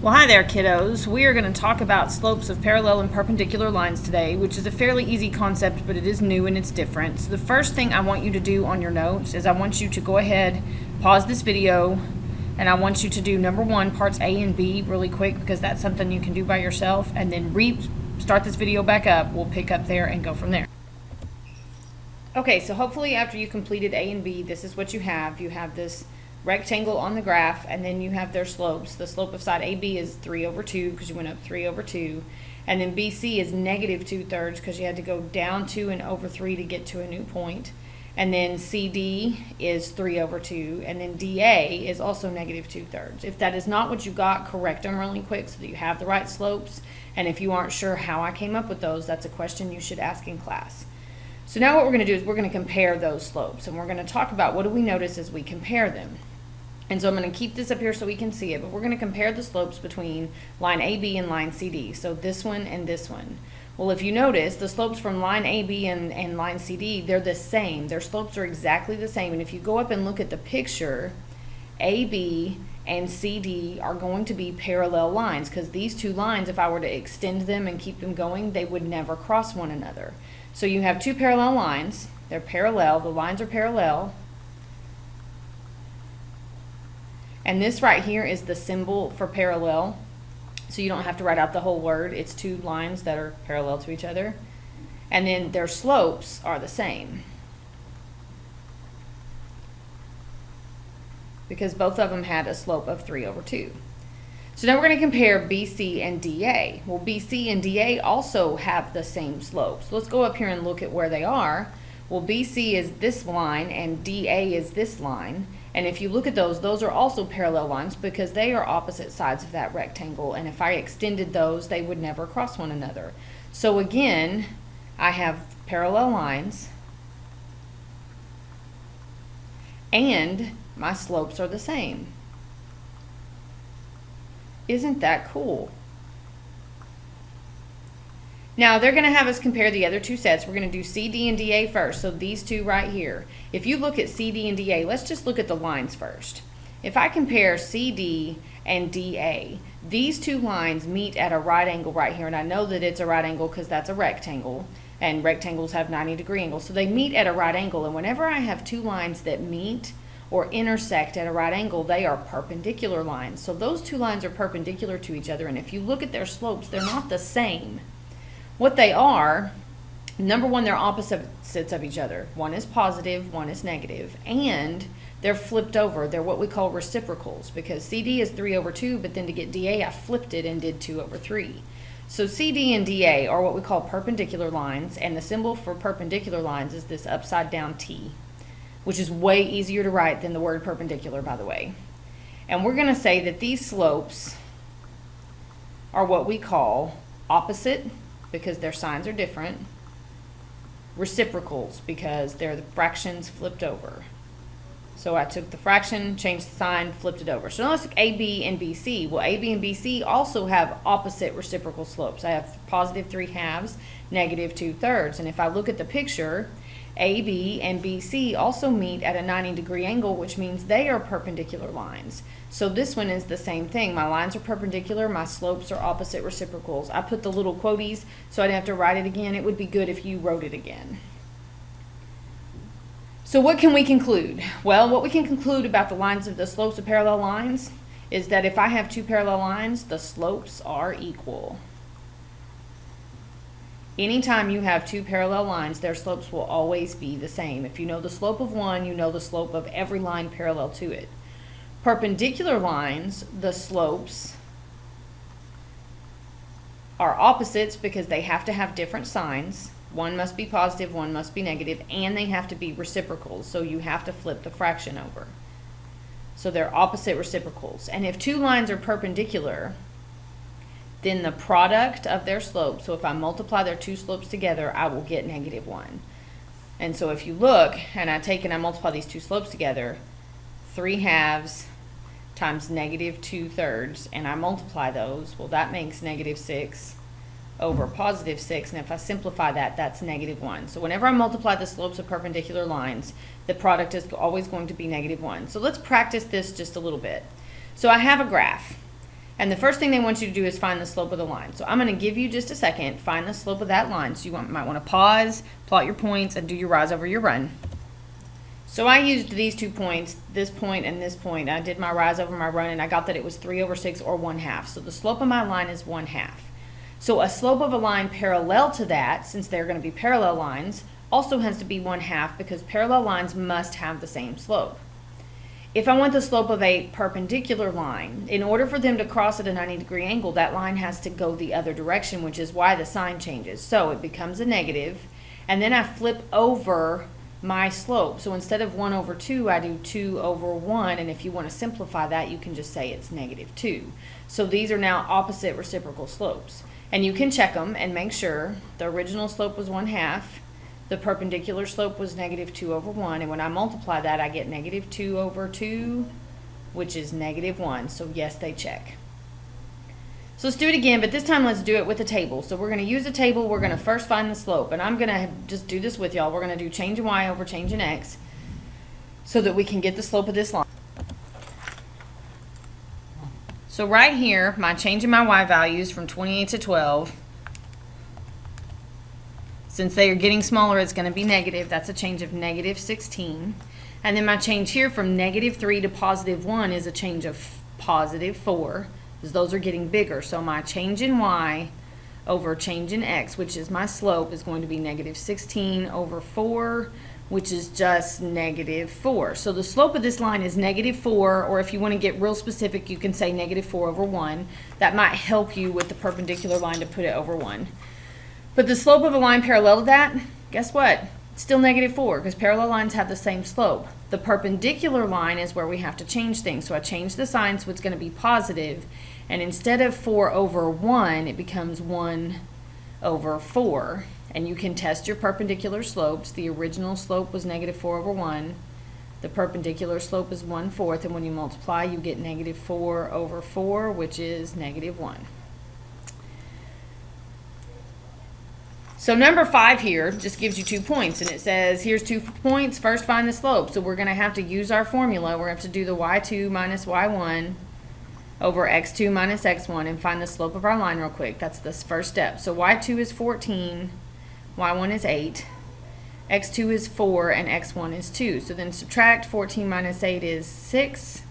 Well, hi there, kiddos. We are going to talk about slopes of parallel and perpendicular lines today, which is a fairly easy concept, but it is new and it's different. So the first thing I want you to do on your notes is I want you to go ahead, pause this video, and I want you to do number one, parts A and B really quick, because that's something you can do by yourself, and then start this video back up. We'll pick up there and go from there. Okay, so hopefully after you completed A and B, this is what you have. You have this rectangle on the graph, and then you have their slopes. The slope of side AB is 3 over 2 because you went up 3 over 2, and then BC is negative 2/3 because you had to go down 2 and over 3 to get to a new point, and then CD is 3 over 2, and then DA is also negative 2/3. If that is not what you got, correct them really quick so that you have the right slopes, and if you aren't sure how I came up with those, that's a question you should ask in class. So now what we're going to do is we're going to compare those slopes, and we're going to talk about what do we notice as we compare them. And so I'm going to keep this up here so we can see it, but we're going to compare the slopes between line AB and line CD. So this one and this one. Well, if you notice, the slopes from line AB and line CD, they're the same. Their slopes are exactly the same. And if you go up and look at the picture, AB and CD are going to be parallel lines, because these two lines, if I were to extend them and keep them going, they would never cross one another. So you have two parallel lines. They're parallel. The lines are parallel. And this right here is the symbol for parallel. So you don't have to write out the whole word. It's two lines that are parallel to each other. And then their slopes are the same, because both of them had a slope of 3 over 2. So now we're going to compare BC and DA. Well, BC and DA also have the same slopes. So let's go up here and look at where they are. Well, BC is this line and DA is this line. And if you look at those are also parallel lines because they are opposite sides of that rectangle. And if I extended those, they would never cross one another. So again, I have parallel lines and my slopes are the same. Isn't that cool? Now they're going to have us compare the other two sets. We're going to do CD and DA first. So these two right here. If you look at CD and DA, let's just look at the lines first. If I compare CD and DA, these two lines meet at a right angle right here. And I know that it's a right angle because that's a rectangle. And rectangles have 90-degree angles. So they meet at a right angle. And whenever I have two lines that meet or intersect at a right angle, they are perpendicular lines. So those two lines are perpendicular to each other. And if you look at their slopes, they're not the same. What they are, number one, they're opposites of each other. One is positive, one is negative, and they're flipped over. They're what we call reciprocals, because CD is 3 over 2, but then to get DA, I flipped it and did 2 over 3. So CD and DA are what we call perpendicular lines, and the symbol for perpendicular lines is this upside down T, which is way easier to write than the word perpendicular, by the way. And we're going to say that these slopes are what we call opposite, because their signs are different, reciprocals, because they're the fractions flipped over. So I took the fraction, changed the sign, flipped it over. So now let's look at AB and BC. Well, AB and BC also have opposite reciprocal slopes. I have positive 3/2, negative 2/3. And if I look at the picture, AB and BC also meet at a 90-degree angle, which means they are perpendicular lines. So this one is the same thing. My lines are perpendicular, my slopes are opposite reciprocals. I put the little quoties so I didn't have to write it again. It would be good if you wrote it again. So what can we conclude? Well, what we can conclude about the lines of the slopes of parallel lines is that if I have two parallel lines, the slopes are equal. Anytime you have two parallel lines, their slopes will always be the same. If you know the slope of one, you know the slope of every line parallel to it. Perpendicular lines, the slopes are opposites because they have to have different signs. One must be positive, one must be negative, and they have to be reciprocals, so you have to flip the fraction over. So they're opposite reciprocals. And if two lines are perpendicular, then the product of their slopes, so if I multiply their two slopes together, I will get -1. And so if you look, and I take and I multiply these two slopes together, 3/2 times negative 2/3, and I multiply those, well, that makes -6 over positive 6, and if I simplify that, that's -1. So whenever I multiply the slopes of perpendicular lines, the product is always going to be -1. So let's practice this just a little bit. So I have a graph. And the first thing they want you to do is find the slope of the line. So I'm going to give you just a second, find the slope of that line. So you might want to pause, plot your points, and do your rise over your run. So I used these 2 points, this point and this point. I did my rise over my run, and I got that it was 3/6 or 1/2. So the slope of my line is 1/2. So a slope of a line parallel to that, since they're going to be parallel lines, also has to be 1/2 because parallel lines must have the same slope. If I want the slope of a perpendicular line, in order for them to cross at a 90-degree angle, that line has to go the other direction, which is why the sign changes. So it becomes a negative, and then I flip over my slope. So instead of 1/2, I do 2/1, and if you want to simplify that, you can just say it's -2. So these are now opposite reciprocal slopes. And you can check them and make sure the original slope was 1/2, the perpendicular slope was -2/1, and when I multiply that, I get -2/2, which is -1. So yes, they check. So let's do it again, but this time let's do it with a table. So we're going to use a table. We're going to first find the slope, and I'm going to just do this with y'all. We're going to do change in y over change in x so that we can get the slope of this line. So right here, my change in my y values from 28 to 12. Since they are getting smaller, it's going to be negative. That's a change of -16. And then my change here from -3 to +1 is a change of +4, because those are getting bigger. So my change in y over change in x, which is my slope, is going to be -16/4, which is just -4. So the slope of this line is -4, or if you want to get real specific, you can say -4/1. That might help you with the perpendicular line to put it over 1. But the slope of a line parallel to that, guess what? It's still -4 because parallel lines have the same slope. The perpendicular line is where we have to change things. So I change the sign, so it's going to be positive. And instead of 4/1, it becomes 1/4. And you can test your perpendicular slopes. The original slope was -4/1. The perpendicular slope is 1/4. And when you multiply, you get -4/4, which is -1. So number 5 here just gives you 2 points, and it says here's 2 points, first find the slope. So we're going to have to use our formula. We're going to have to do the y2 minus y1 over x2 minus x1 and find the slope of our line real quick. That's the first step. So y2 is 14, y1 is 8, x2 is 4, and x1 is 2. So then subtract 14 minus 8 is 6,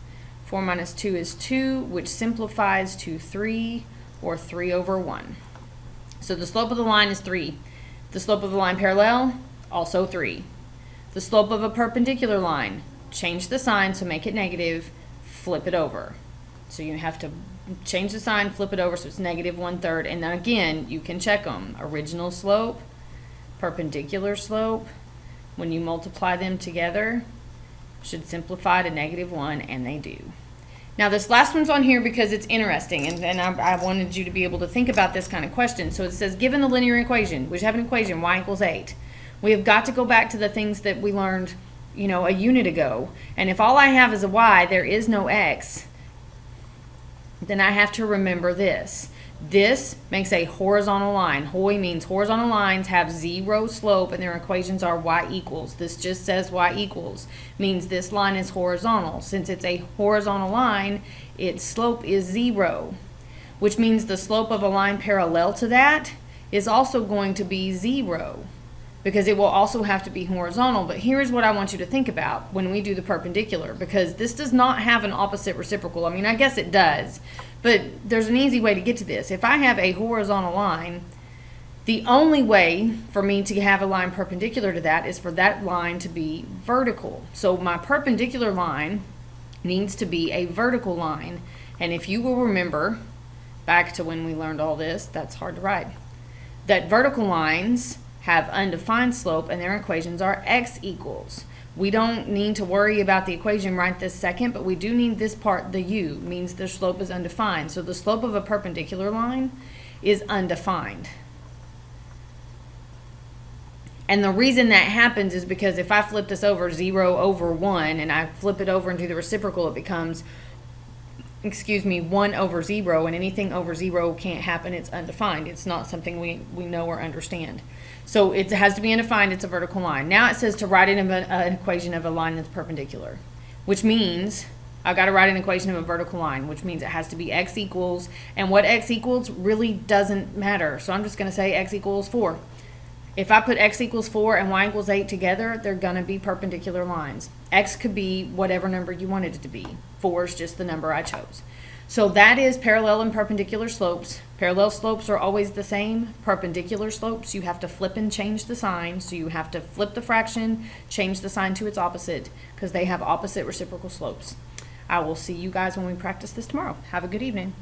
4 minus 2 is 2, which simplifies to 3, or 3/1. So the slope of the line is 3. The slope of the line parallel, also 3. The slope of a perpendicular line, change the sign, so make it negative, flip it over. So you have to change the sign, flip it over, so it's -1/3. And then again, you can check them. Original slope, perpendicular slope, when you multiply them together, should simplify to -1, and they do. Now this last one's on here because it's interesting, and I wanted you to be able to think about this kind of question. So it says, given the linear equation, we have an equation, y equals 8. We have got to go back to the things that we learned, a unit ago. And if all I have is a y, there is no x, then I have to remember this. This makes a horizontal line. HOI means horizontal lines have 0 slope, and their equations are y equals. This just says y equals. Means this line is horizontal. Since it's a horizontal line, its slope is 0, which means the slope of a line parallel to that is also going to be 0, because it will also have to be horizontal. But here's what I want you to think about when we do the perpendicular, because this does not have an opposite reciprocal. I mean, I guess it does, but there's an easy way to get to this. If I have a horizontal line, the only way for me to have a line perpendicular to that is for that line to be vertical. So my perpendicular line needs to be a vertical line. And if you will remember back to when we learned all this, that's hard to write, that vertical lines have undefined slope, and their equations are x equals. We don't need to worry about the equation right this second, but we do need this part, the u, means the slope is undefined. So the slope of a perpendicular line is undefined. And the reason that happens is because if I flip this over 0/1 and I flip it over into the reciprocal, it becomes 1/0, and anything over 0 can't happen. It's undefined. It's not something we know or understand. So it has to be undefined. It's a vertical line. Now it says to write in an equation of a line that's perpendicular, which means I've got to write an equation of a vertical line, which means it has to be x equals, and what x equals really doesn't matter. So I'm just going to say x equals 4. If I put x equals 4 and y equals 8 together, they're going to be perpendicular lines. X could be whatever number you wanted it to be. 4 is just the number I chose. So that is parallel and perpendicular slopes. Parallel slopes are always the same. Perpendicular slopes, you have to flip and change the sign. So you have to flip the fraction, change the sign to its opposite, because they have opposite reciprocal slopes. I will see you guys when we practice this tomorrow. Have a good evening.